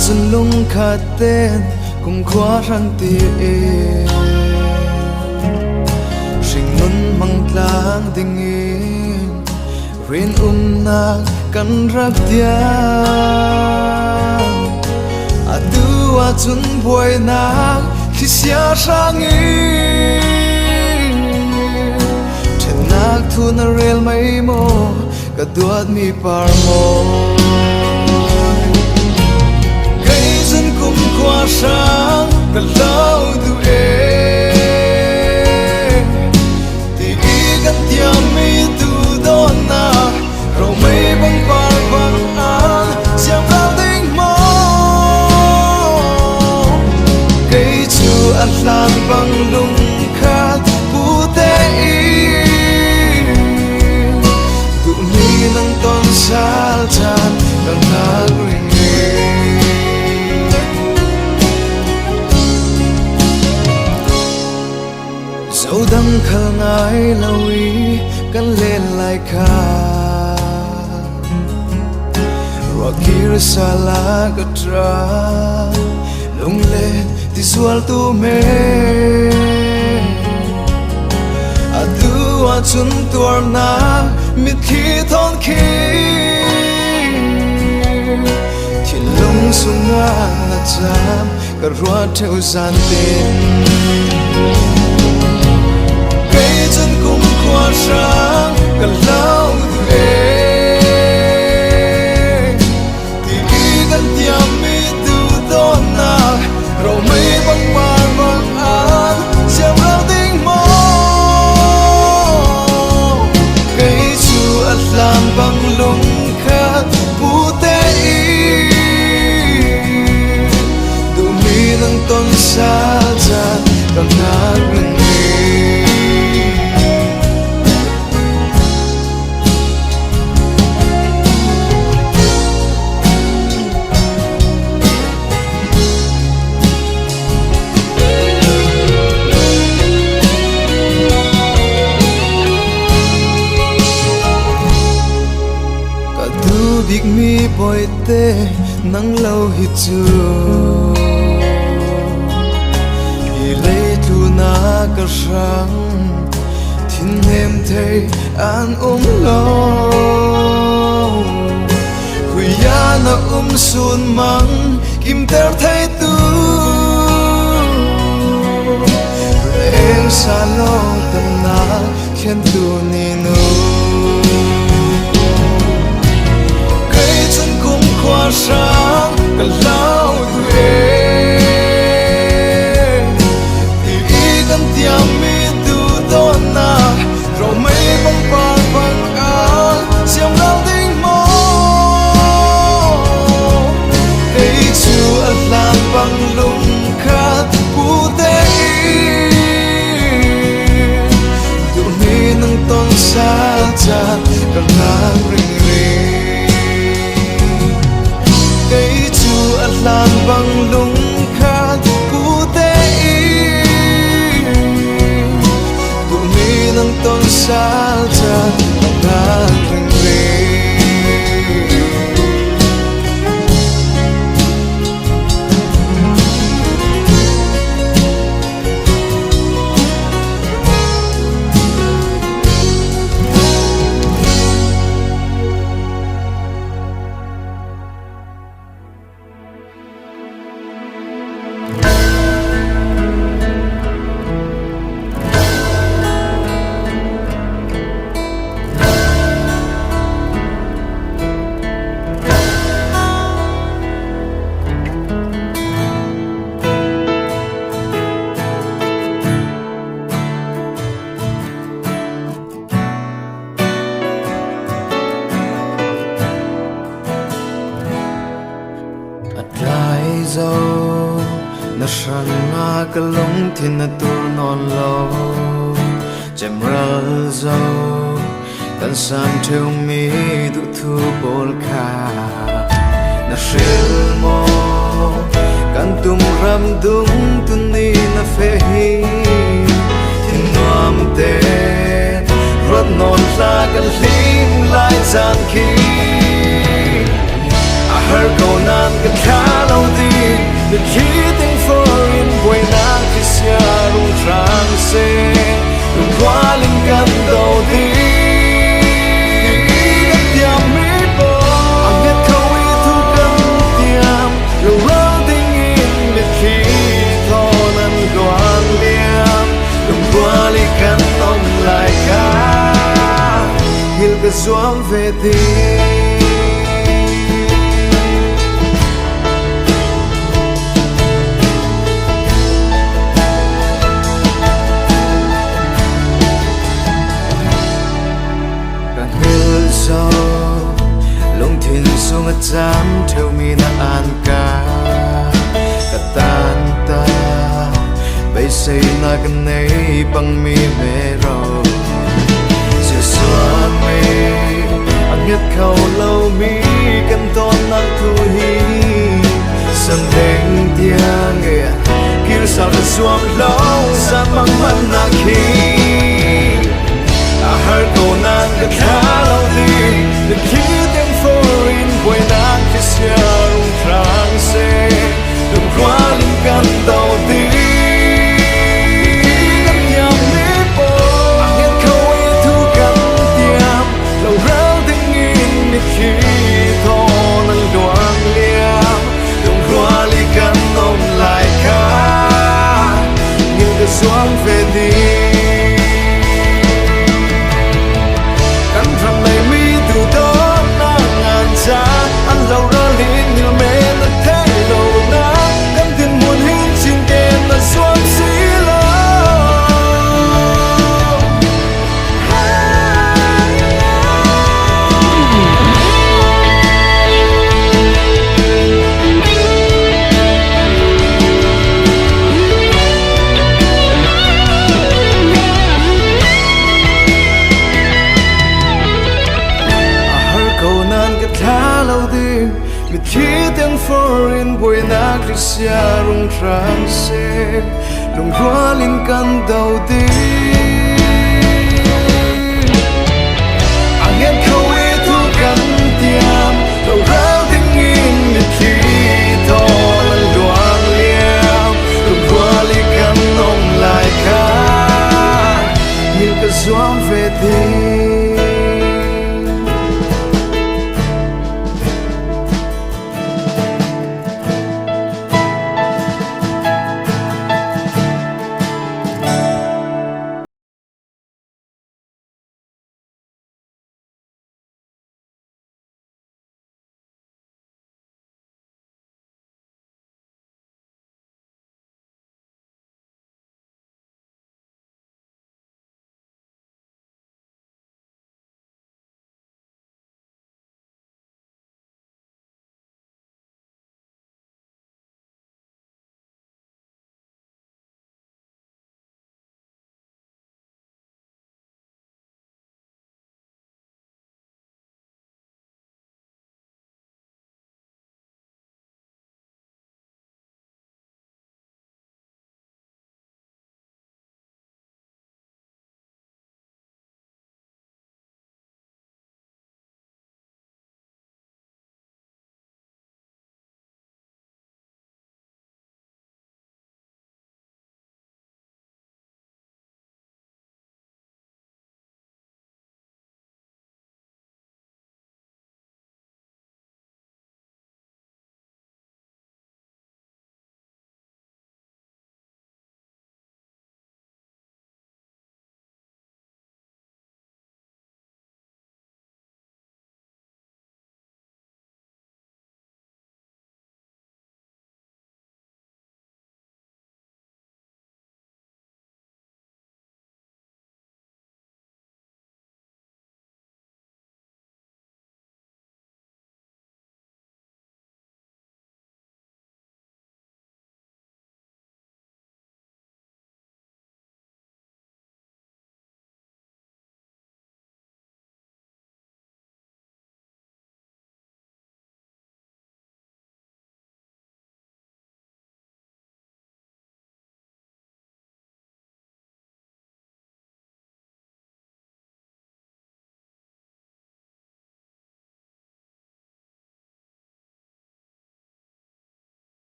chân lung khát tên cùng khóa răng tiền sinh nôn mang tlang tình in rin nạc căn rắc tiang atu chun boy nạc khi xia sang in trên nạc thu na rel mai mo cả tuat mi par mo cây dân cùng qua sáng cả lâu tu thì ý gần tiang mi tu đó na rồi mấy bông par vàng an xem lao tinh mơ cây chu ăn lan bằng lung khát bu tê tụ mi nâng ton xa chan đang thác ring dẫu đắng khờ ngái lâu ý cắn lên lại khá rồi kia xa lá gật ra lung lên thì sual tu mê atu chun tuar na mit khi thon khi thì lung sung ngang na cham cả ruột theo gian tên cây chân cùng qua sáng cả lâu tu thì ý gần tiang mi tu đó na rồi mấy băng bàn vàng an xem lao tinh mơ cây chu ăn lan bằng lung khát bu tê tụ mi nâng ton xa chan càng thác rừng big mi boy te nang lâu hit chu hi le tu na ka sang thin hem thei an lo huya na sun mang kim ter thei tu em sa lo tam na khen tu ni no qua sáng cả lâu tu thì ý gần tiang mi tu đó na rồi mấy bông bàn vàng an xem lao tinh mơ cây chu ăn lan bằng lung khát bu tê tụ mi nâng ton xa chan cả ngang ring cây chu ăn lan bằng lung khát bu tê tụ mi nâng ton xa chan ngang ring na shan na ka long thin na tur non lo chem ral zo kan san theo mi du thu bol kha na shel mo kan tum ram dung tu ni na fe hi thin nuam te rot non la kan lim lai chan khi a har ko nan kan kha long khi tiếng phơi quay nắng khi xa rung trăng xe đừng quá linh căn đầu tiên đất nhà mỹ bò anh biết không ý thu cân tiêm lâu lâu tình in biết khi thọ năn đoan liêm đừng quá linh căn ông lại cả hiểu cái doãn về tim lung thiên sung chán theo mi na an ca cả tan ta bay say na cái này bằng mi mê rồi sẽ xóa mê anh biết khâu lâu mi cần tôn nắng thu hi sân đêm tiếng nghe kêu sao để xuống lâu sa mang mắt na khi hỡi cô nàng đã khá lâu đi để khi tiếng phơi quay nắng khi xa rung trăng xe đừng quá linh căn đầu tiên đất nhà mỹ bò anh nghe câu ấy thu cắn tiêm lâu ráo tiếng in biết khi thọ năn đoan liêm đừng quá linh căn ôm lại cả như cái gió về đi anh lâu ra liền như mẹ đã thấy lâu nắng đâm tiền muôn hin xin kèm là xuân xí người khi tiếng phơi buổi nắng khi xa rung trăng xe đồng hóa linh căn đầu tiên anh nghe câu ấy thu cắn tiêm đầu ráo tiếng in người khi thọ lần đoan liêm đồng hóa linh căn ông lại cả như cái gió về tim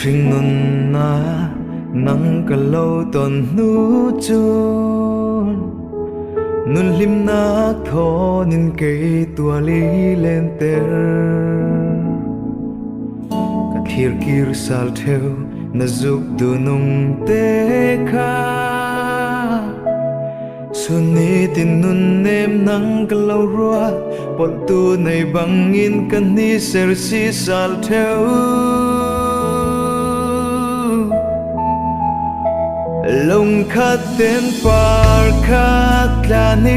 rinh nun na nắng cả lâu tuần nu chôn nun lim na thọ nên cây tua li lên ter cả khir kir sal theo na giúp du nung te kha Suni tin nun nem nang kalau rua Pol tu nay bangin kan ni ser si sal theo Long khát tên par khát là ni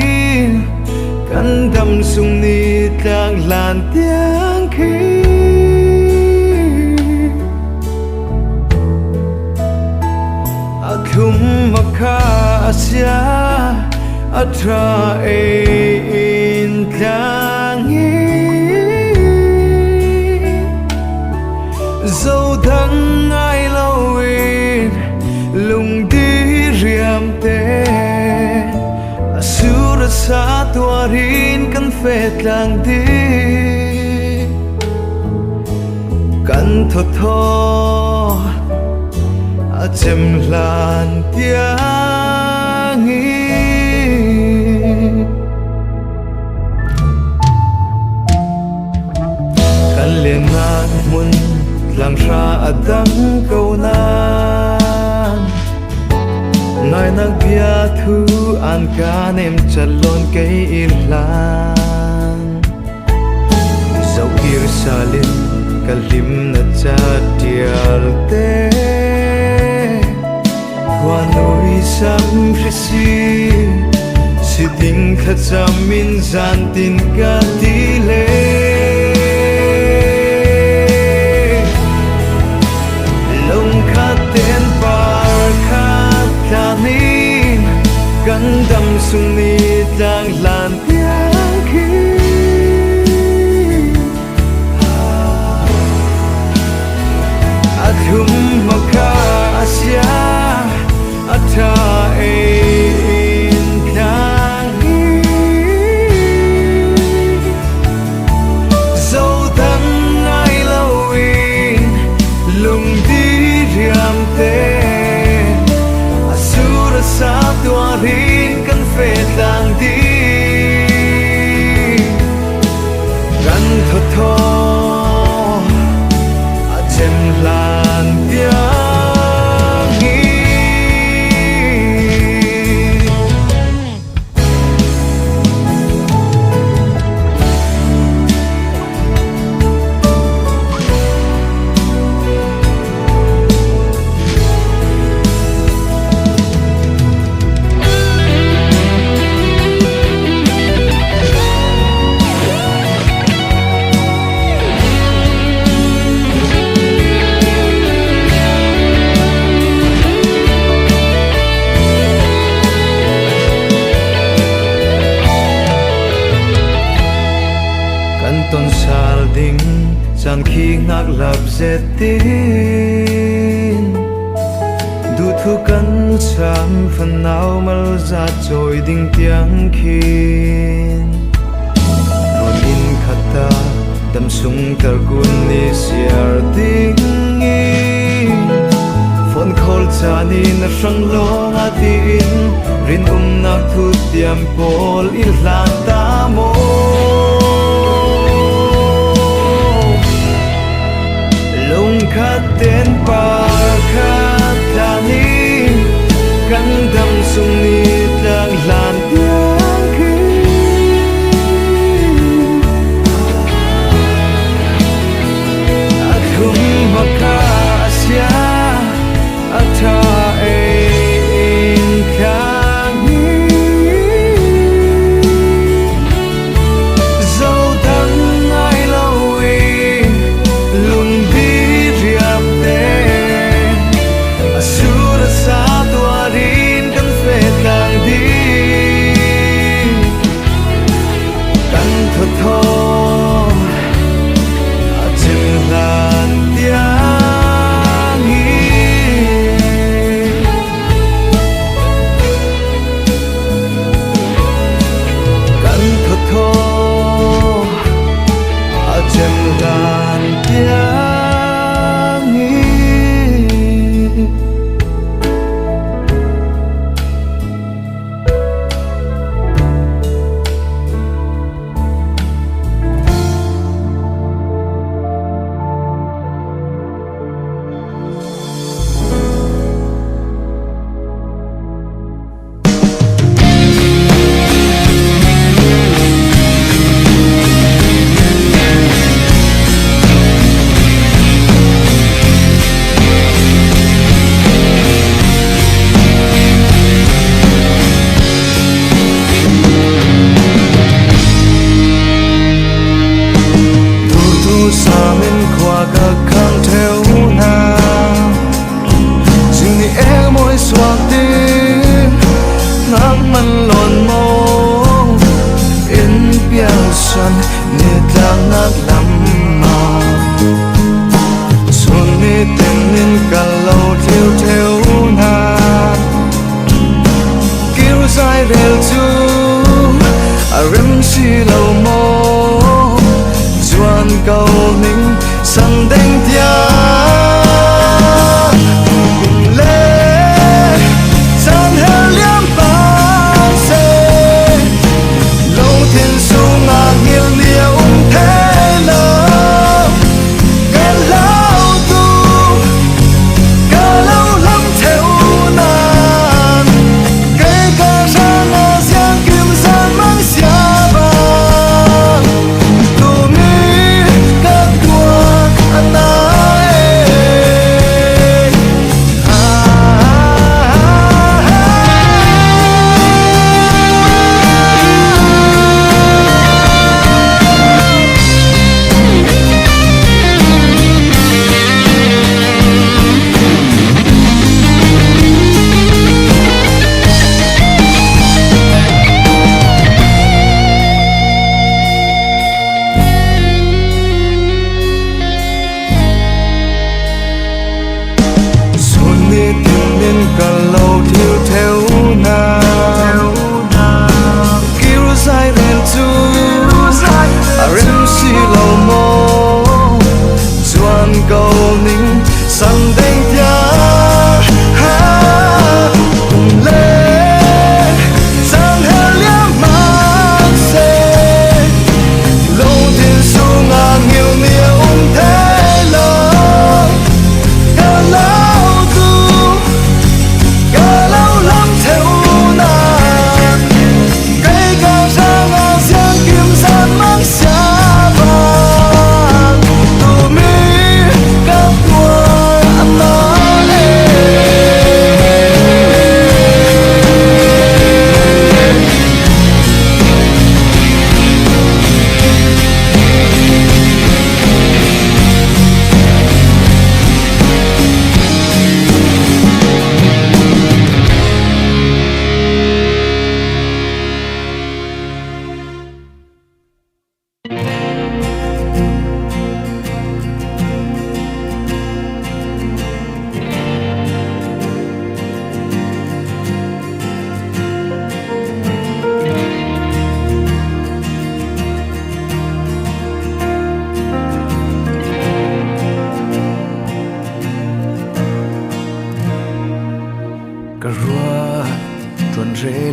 Kan đam sung ni tlang lan tiếng khi Akum makha asya Atra ein tlangi Dâu thăng ai lâu in Lung đi riam te Asura sa tuarin kan phết lang đi Kan thot thot Acem lan tiangi Kan liền ngang mun lang ra adang câu nan Ngài nag bia thu an can em chalon cây ilan Dẫu ir salin kalim na cha tial te Qua nỗi sam risi Si ting khát min gian tin ca tí lệ Long khát tên par khát thà nín Gắn đâm sung ni đang lan tiếng khi Akum maka asya Ata ein tlangi Dâu thăng ai lâu in Lung đi riam te Asura sa tuarin kan phết lang đi Gan tho tho Acem lan tiang Ton sal ding chan khi ngak lap zetin Du thu kan cham phần nào mal za trôi ding tiang khin Non in khata dam sung tar kun ni siar ding Phone call chani na sang lo atin rin nak thu tiam pol ilan ta mo Khát tên par khát là ni Kan đam sung ni đang lan tiếng khi Akum maka asya Ata ein tlangi san ni tang nak lam ma sun ni tin nin ka lo thiêu thiêu na kêu sai rel chu a rem si lo mo chuan câu ning san deng tia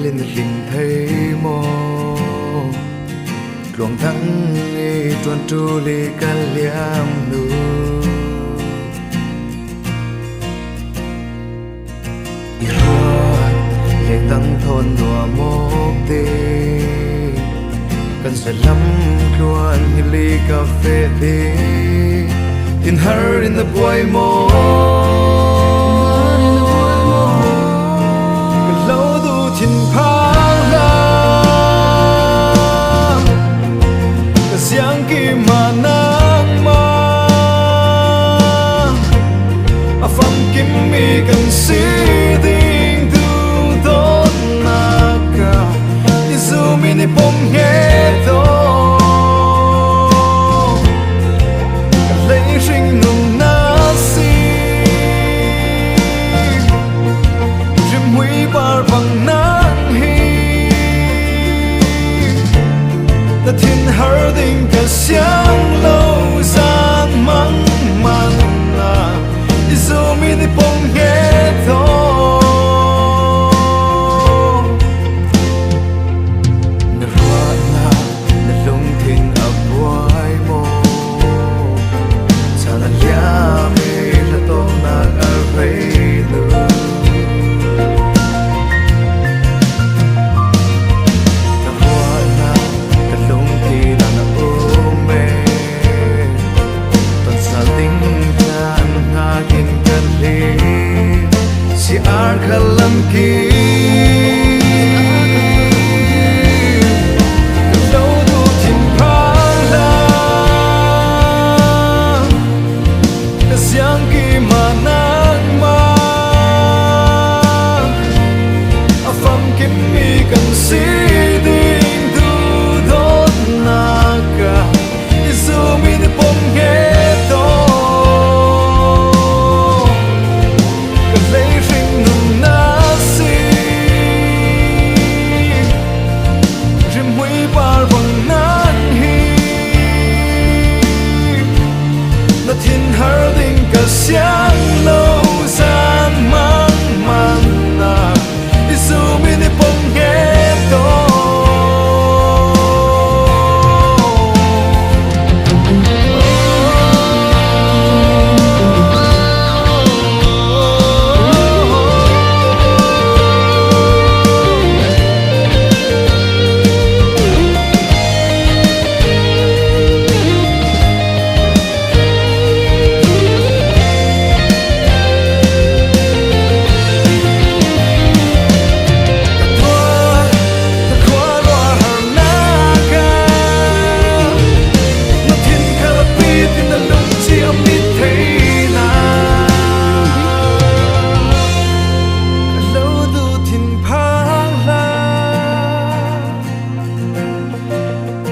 lên hình thấy mô luồng thắng nghi tuần tu li can liam nu irua le tăng thôn đùa mốc tê cần sẽ lắm luan ly cà phê tê in her in the boy mo thiên phang la cái giang kim mà nắng ma phong kim mi cần si tình tu tốt naka isu mini bom nghe to lấy sinh nung nasi chim huy bar bằng thiên hở tình cả sáng lâu gian mắng mặn là dù mình bông nghe thôi nở hoa na nở lung thiên ấp quay mô cha na lia mê là tôm na ở vây lửa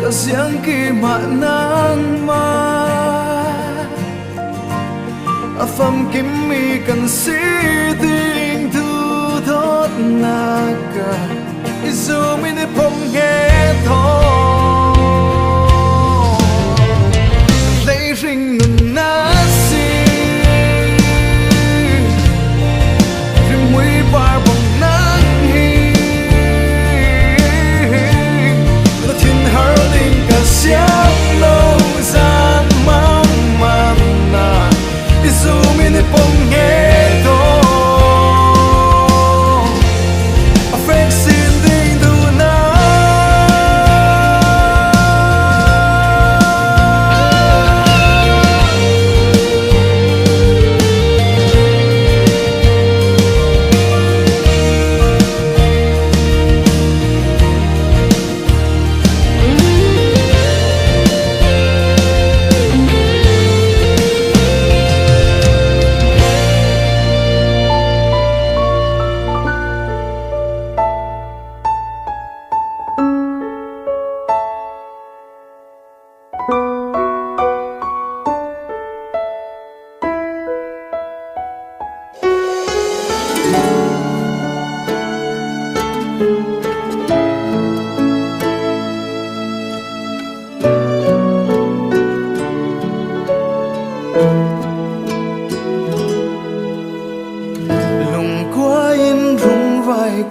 cả xiang kỳ mà nang ma Pham kim mi kan si ting thu thot naka Isu mi ni pom nghe tho Lấy rinh ngân na si Rinh mui bar bong nang hi Nó thiên hở linh cả xiang lâu gian mang man na Isu mi ni pom nghe tho A friend xin ding du na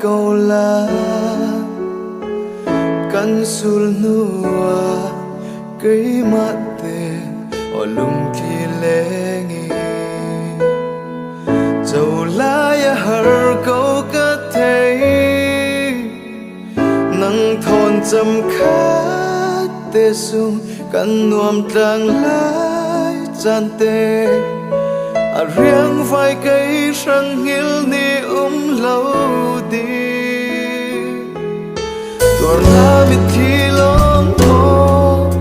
câu la căn sul nua cây mát tê ở lung khi lê nghi dầu lá ya har câu cất thấy nắng thôn chăm khát tê sung căn nuông trăng lái chan tê riêng vai cây sang hill ni lâu đi tuần la biết khi lòng ô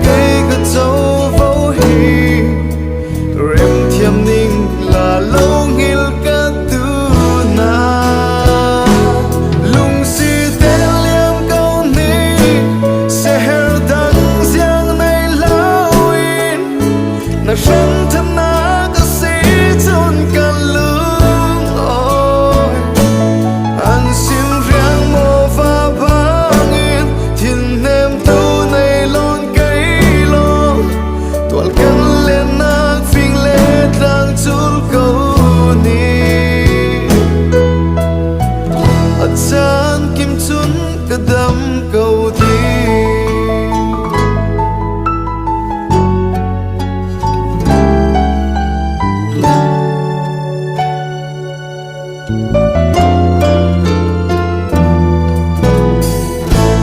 cây cất dấu vô hi rem thiam ninh là lâu hill cất tu na lung si tên liam câu ni sẽ her đắng giang này lao in na răng thân na đâm câu thi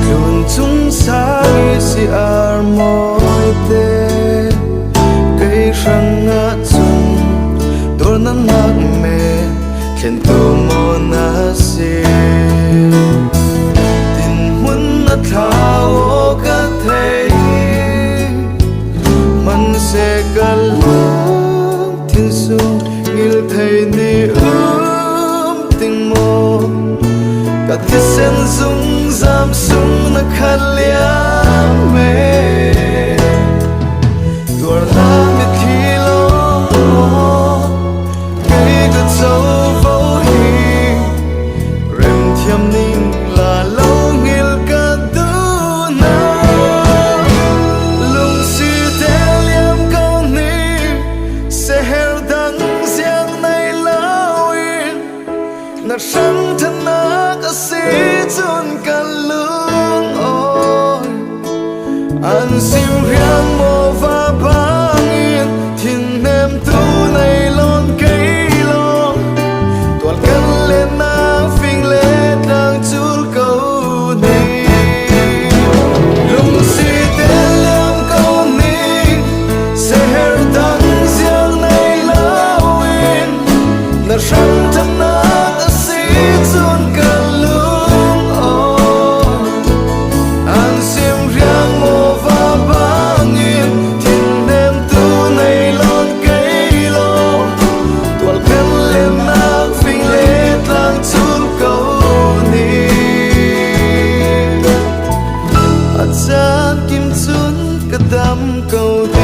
luôn chúng sai si ar môi tê cây răng ngã chung đôi nắng nát mê khen tu mô na si thao cả thấy mình sẽ cả lớn thiên sung nghĩ thấy ni tình mơ cả thiết sen dung giam sung nó khát liam mê tuổi la biết khi lo cây cất dấu vô hi rem thiam ninh là lâu sáng thân na cả sĩ chôn cả lương ôi an siêu riêng mô và bang yên thiên em tu này lon cây lon toàn căn lên na phình lệ đang chul câu này lung si tên liam câu ni sẽ her đắng riêng này lao in na sáng thân na chôn cả lương ôi an sim riêng mô và bang yên đắm câu đi.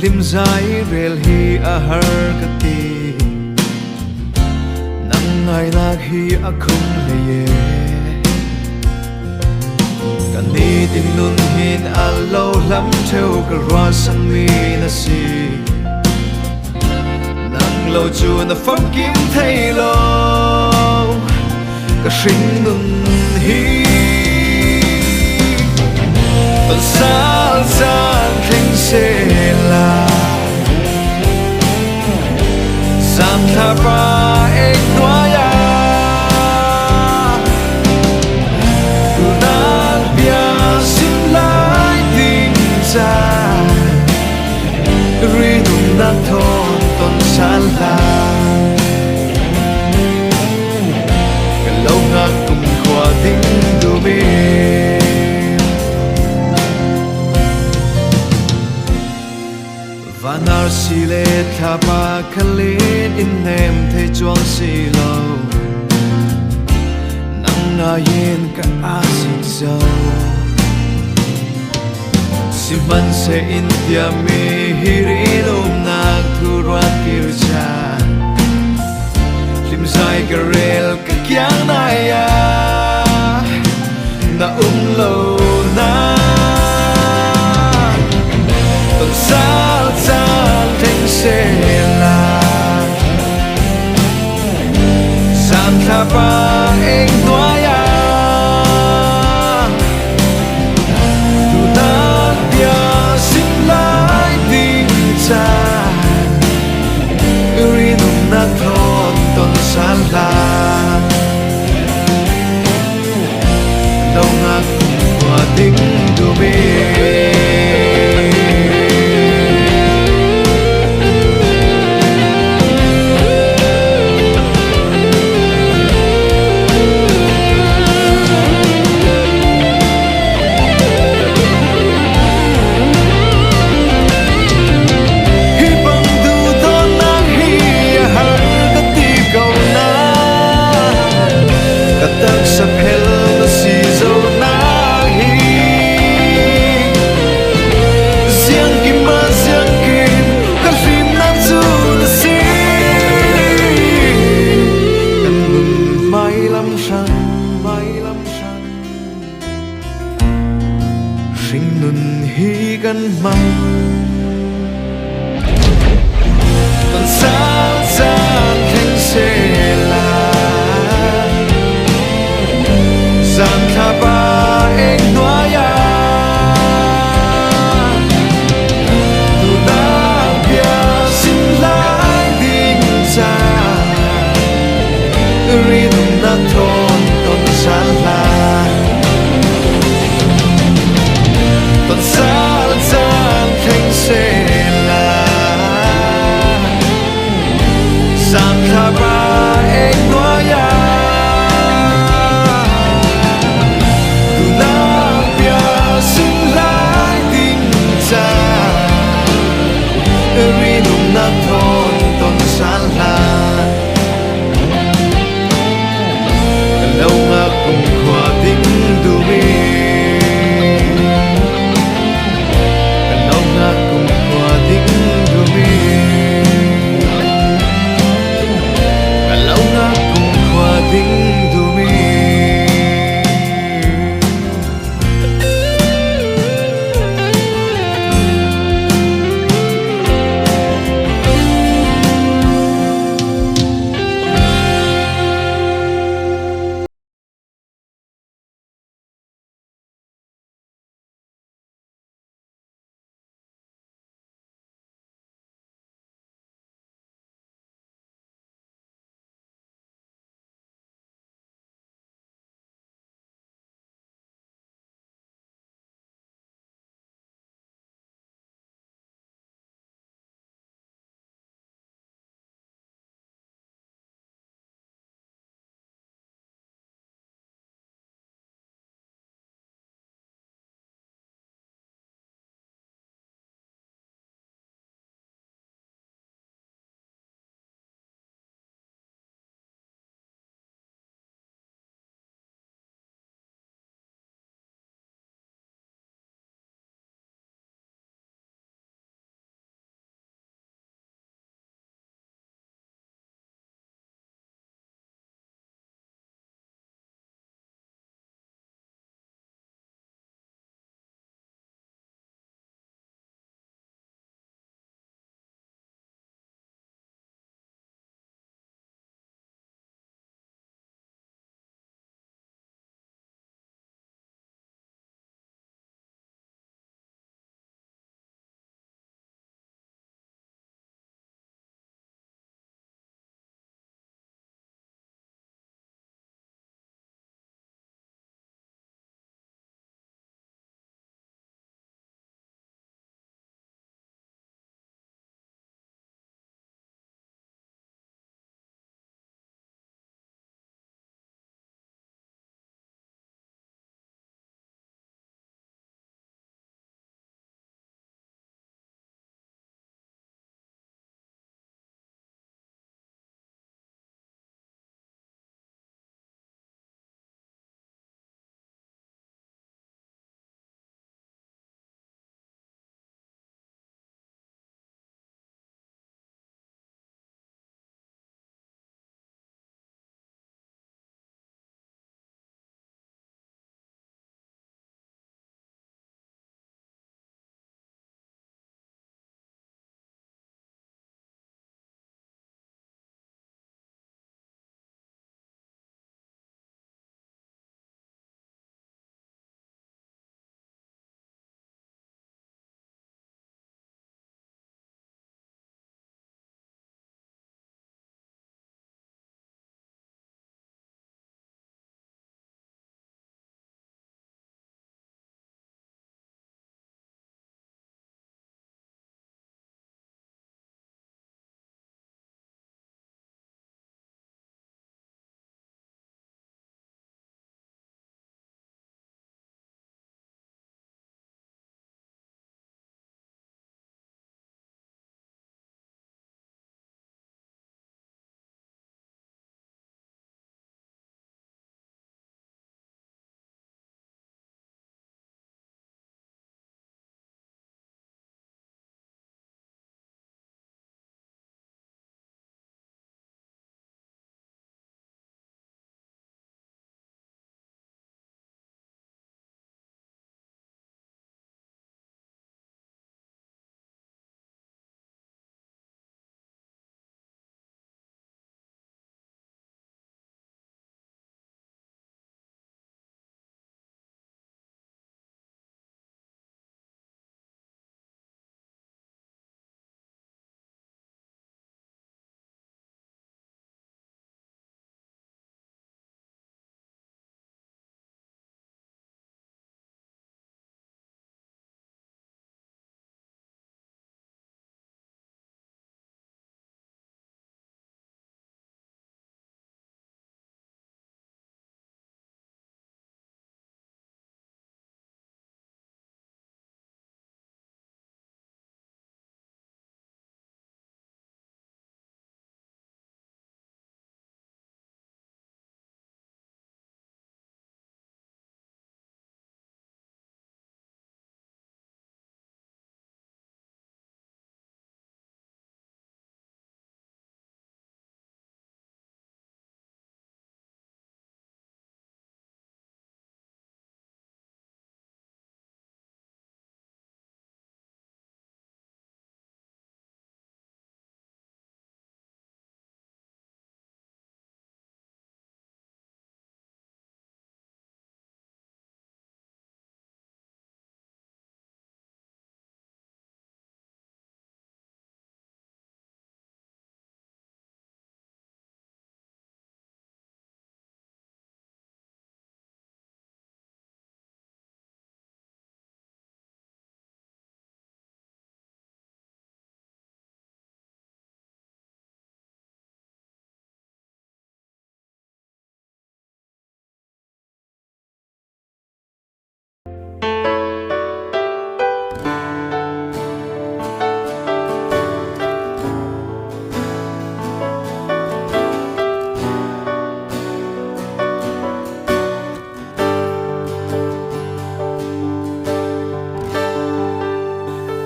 lim zai rel hi a har ka ti nang ngai nak hi a khung le ye kan ni tin nun hin a lo lam theo ka ro sang mi na si nang lo chu na pham kim thai lo ka shin nun hi ton sal san thing se la sam tha pa ek noa ya tu nan bia sim lai ting cha ri dung na thon ton san la ka lo nga kum khwa ding du mi Vanar si le thapa khalin in nem the chuang si lo nang na yen ka asik so si man se india mi hirilom nag thurat kircha lim sai ka rel ka kyang na ya na lo na ton sal sal thing se la sam tha pa ek noa ya tu na bia sim lai ding cha ri nung na thon ton sal la đâu ngạc qua ding du bi sa phel na si zo na hi ziang kim ma ziang kim ka rim na zu na si kan mun mai lam shan sing nun hi kan mang ton san san theng se la Sam tha pa ek noa ya tu na bia sim lai ding cha ri nung na thon ton san la ton sal san theng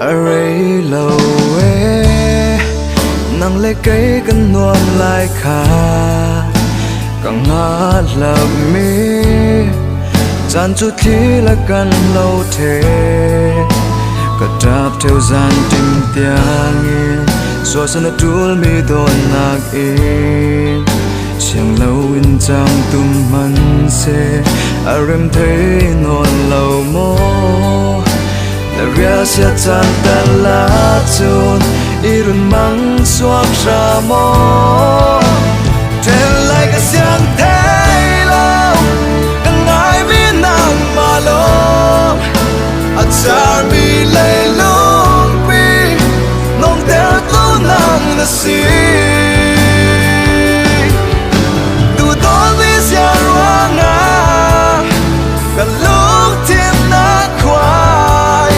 Array lâu nang lê cây cần nuông lại khá càng ngã lập mi gian chút khi là cần lâu thế cả trap theo gian tim tiếng yên rồi sân đã trul mi đồn nạc in chẳng lâu in trang tum man se arem thấy non lâu mô la ria sia chan ta la chun irun mang suak ra mo trên lại cái xiang thế lâu đừng ai biết nàng mà lo at char mi lay long pi nong ter tu nàng na si tu don vi sia ruanga cả lúc thiên na khoai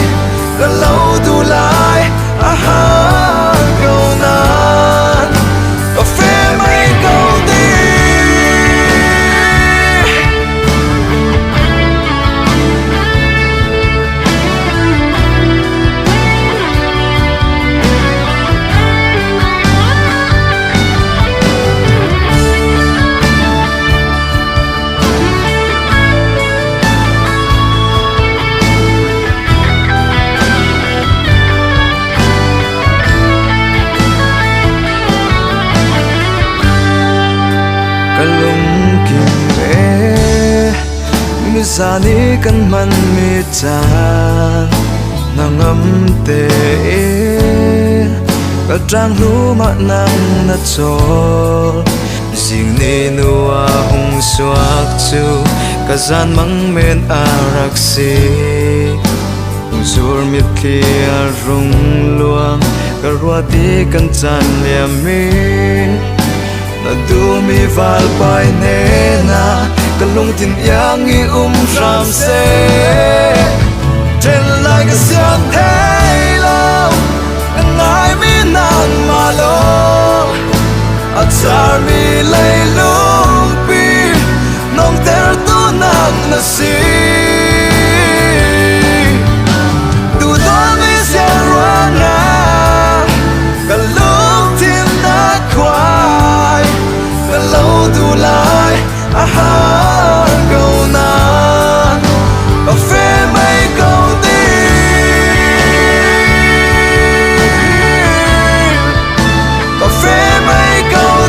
cả lâu tu lại câu nan cà phê mấy câu kalung kimbe misani kan man mi chan nangam te ka trang lu ma nang na chol jing ni nuwa hung suak chu ka zan mang men araksi zur mit khi rung luang ka rua ti kan chan liam mi na du mi val pai ne na kalung tin yang i ram se trên lại cái xiang thế lâu ngai mi nàng mà lo at char mi lay lung pi nong ter tu nàng na si tu do mi sia ruanga kalung tin na khoai lâu tu lại câu nan cà phê mấy câu cà phê mấy câu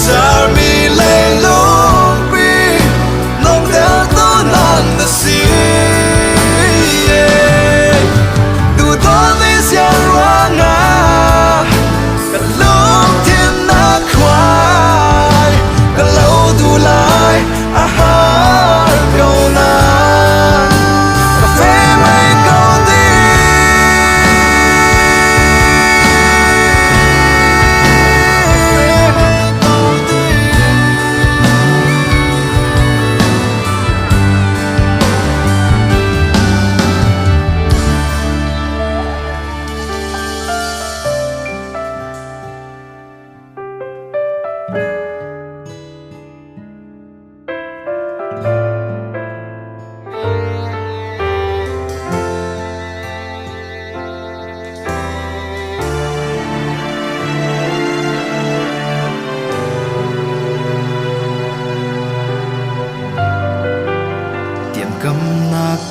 char mi lay long pi nong ter tu nan na si tu don vi sia ruanga ka long thiên na khoai ka lâu tu lại câu nan cà phê mấy câu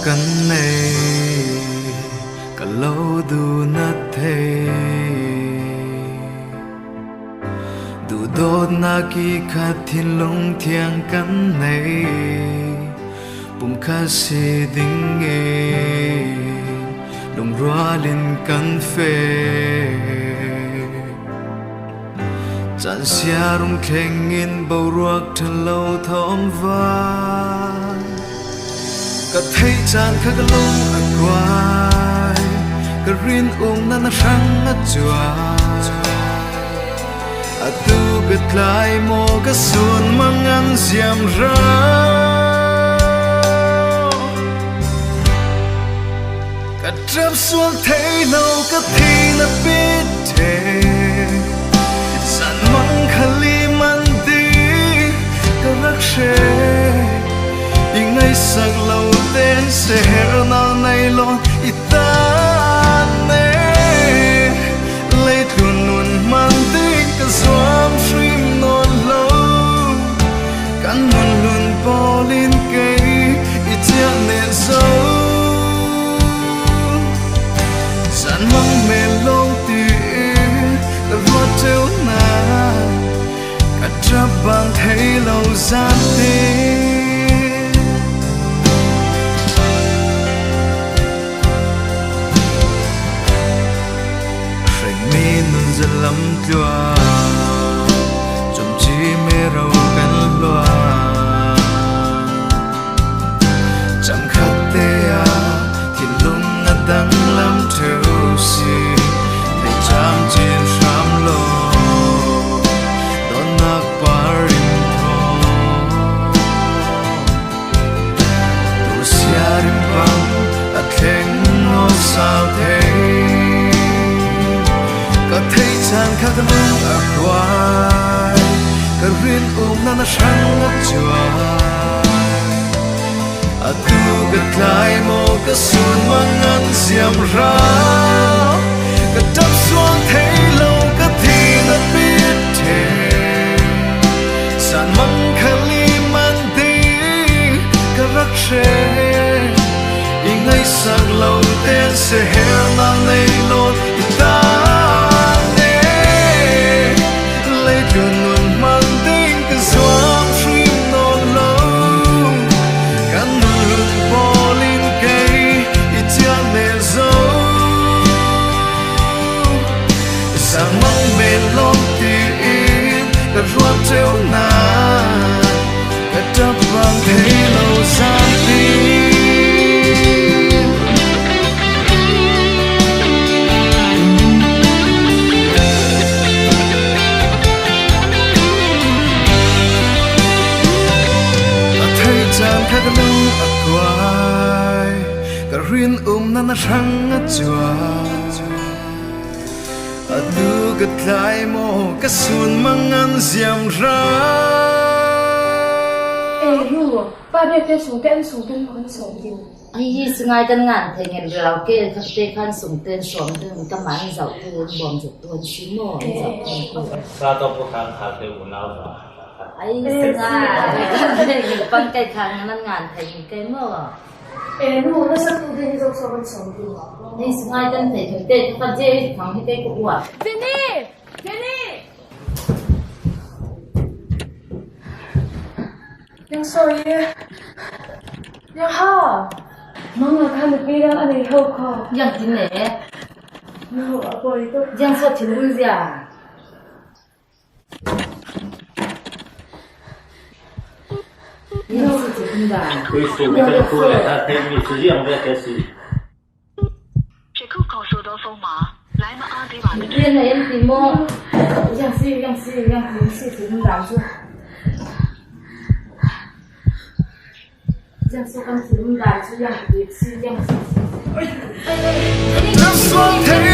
kan nei ka lo du na the du dot na ki kha thin long thiang kan nei pum kha se ding e lung rua lin kan fe chan sia rung khleng in bo ruak than lo thom va cả thấy chan khắc lung ăn quay cả rin na na sang na chua tu gật lại mô cái xuân mang ăn diệm ra cả trap xuống thấy lâu cái thi là biết thế sẵn măng khali man đi cái rắc xe y ngay sắc lâu tên sẽ hẹn nào này lo y ta nè lấy tuần luôn man đi cái xóm stream non lâu căn luôn luôn bỏ lên cây y tiếc nè dấu sẵn măng mê lâu tiền đã vót theo na cả trap bằng thấy lâu gian tiền dân lắm chua chồng chỉ mê râu cánh loa chẳng khắc tê à thì lúc ngã đắng lắm theo xì thầy chăm trên xám lô đón nạc bà rinh thô tu xia rinh băng à thênh ngô sao thế có thấy chàng khác lúc ở ngoài có riêng nó sáng ngất chùa tu gật lại mô cái xuân mang ăn diệm ra cái trap xuống thấy lâu cái thì nó biết thế sẵn măng khali man đi cái rắc xe y ngay sang lâu tên sẽ hẹn nàng này lột ta ruột treo na cả trap vàng thấy lâu gian tin thấy chàng khác lúc ở quay cả riêng nó răng chua tu gật lại mô cái xuân mang ăn diệm ra lu ba biết cái số tiền vẫn số gì ai sinh ai tân ngàn thì ngàyเราเกย์เขาเตะขันส่งเตือนสวมเตือนกำมันเสาเตือนบอมจุดตัวชิโม่เสาเตือนตัว Sa to po kang hati unaw sa. ไอ้sinh ai thìปันไก่ขันนั่นงานไทยไก่เมื่อ lu nó sắp tu đến đâu số vẫn số gìนี่sinh ai tân thìถึงเตะขันเจ๊ทำให้เตะกูอ่ะ Jennyยังสวยยังห่อมังคันปีแล้วอันนี้เขาขอ ยังกินเนี่ย ไม่หัวปอยตัว ยังสดถึงมือจ้ะยังสดถึงมือจ้ะ Kui su me te ku le ta te mi su yang ve ke si. 是口口说的风马，来嘛阿给瓦的。 เรียนไหนยังตีโม่ยังสิถึงมือจ้ะชัวยังสู้กันถึงมือจ้ะชัวยังดีสิยัง trap xuống thấy